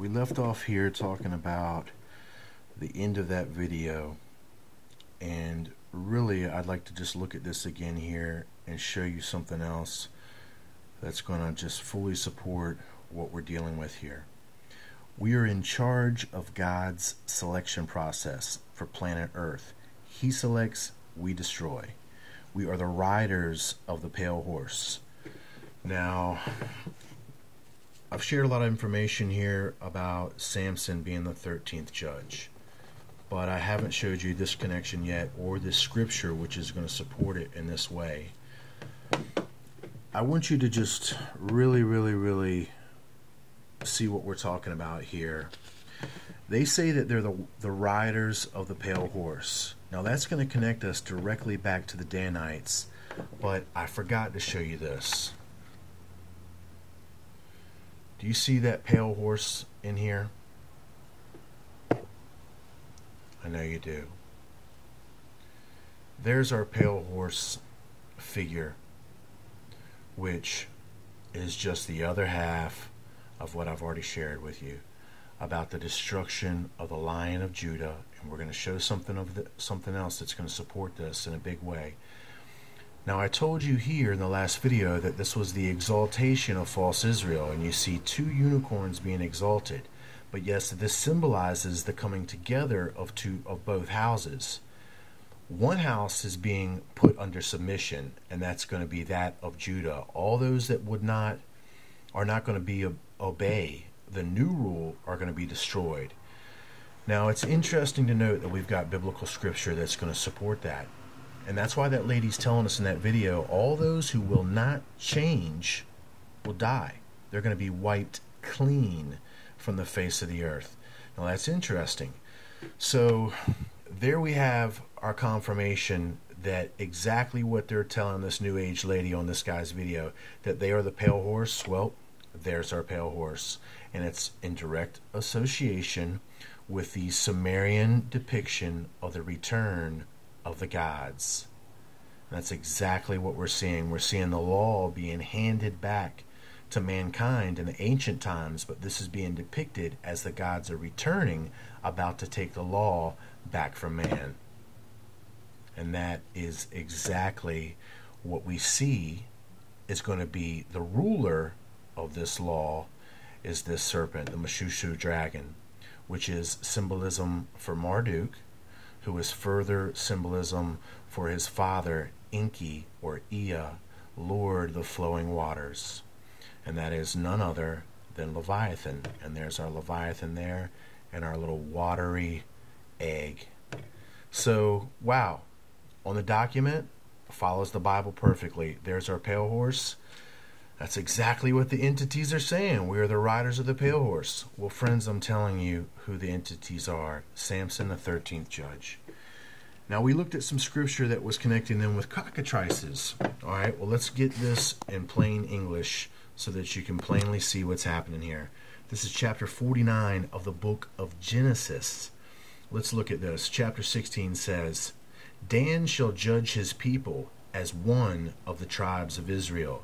We left off here talking about the end of that video, and really I'd like to just look at this again here and show you something else that's going to just fully support what we're dealing with here. We are in charge of God's selection process for planet Earth. He selects, we destroy. We are the riders of the pale horse. Now, I've shared a lot of information here about Samson being the 13th judge, but I haven't showed you this connection yet or this scripture which is going to support it in this way. I want you to just really see what we're talking about here. They say that they're the riders of the pale horse. Now that's going to connect us directly back to the Danites, but I forgot to show you this. Do you see that pale horse in here? I know you do. There's our pale horse figure, which is just the other half of what I've already shared with you about the destruction of the Lion of Judah, and we're going to show something else that's going to support this in a big way. Now, I told you here in the last video that this was the exaltation of false Israel, and you see two unicorns being exalted. But yes, this symbolizes the coming together of both houses. One house is being put under submission, and that's going to be that of Judah. All those that are not going to obey the new rule are going to be destroyed. Now, it's interesting to note that we've got biblical scripture that's going to support that. And that's why that lady's telling us in that video, all those who will not change will die. They're going to be wiped clean from the face of the earth. Now that's interesting. So there we have our confirmation that exactly what they're telling this New Age lady on this guy's video, that they are the pale horse. Well, there's our pale horse. And it's in direct association with the Sumerian depiction of the return of the gods. And that's exactly what we're seeing. We're seeing the law being handed back to mankind in the ancient times, but this is being depicted as the gods are returning, about to take the law back from man. And that is exactly what we see is going to be the ruler of this law, is this serpent, the Meshushu dragon, which is symbolism for Marduk, who is further symbolism for his father, Enki, or Ea, Lord of the flowing waters. And that is none other than Leviathan. And there's our Leviathan there, and our little watery egg. So, wow. On the document, follows the Bible perfectly. There's our pale horse. That's exactly what the entities are saying. We are the riders of the pale horse. Well, friends, I'm telling you who the entities are. Samson, the 13th judge. Now, we looked at some scripture that was connecting them with cockatrices. All right, well, let's get this in plain English so that you can plainly see what's happening here. This is chapter 49 of the book of Genesis. Let's look at this. Chapter 16 says, Dan shall judge his people as one of the tribes of Israel.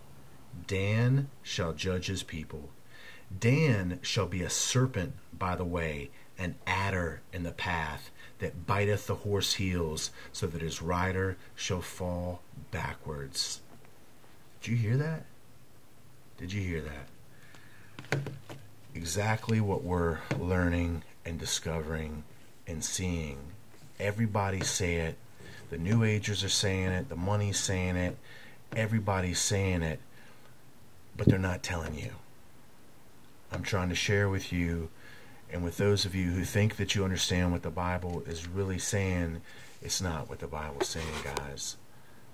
Dan shall judge his people. Dan shall be a serpent by the way, an adder in the path, that biteth the horse heels, so that his rider shall fall backwards. Did you hear that? Did you hear that? Exactly what we're learning and discovering and seeing. Everybody say it. The New Agers are saying it. The money's saying it. Everybody's saying it. But they're not telling you. I'm trying to share with you, and with those of you who think that you understand what the Bible is really saying, it's not what the Bible is saying, guys.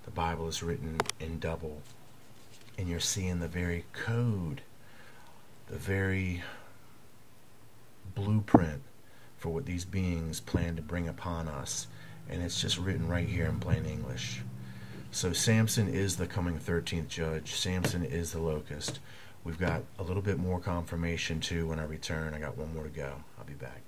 The Bible is written in double. And you're seeing the very code, the very blueprint for what these beings plan to bring upon us. And it's just written right here in plain English. So Samson is the coming 13th judge. Samson is the locust. We've got a little bit more confirmation too when I return. I got one more to go. I'll be back.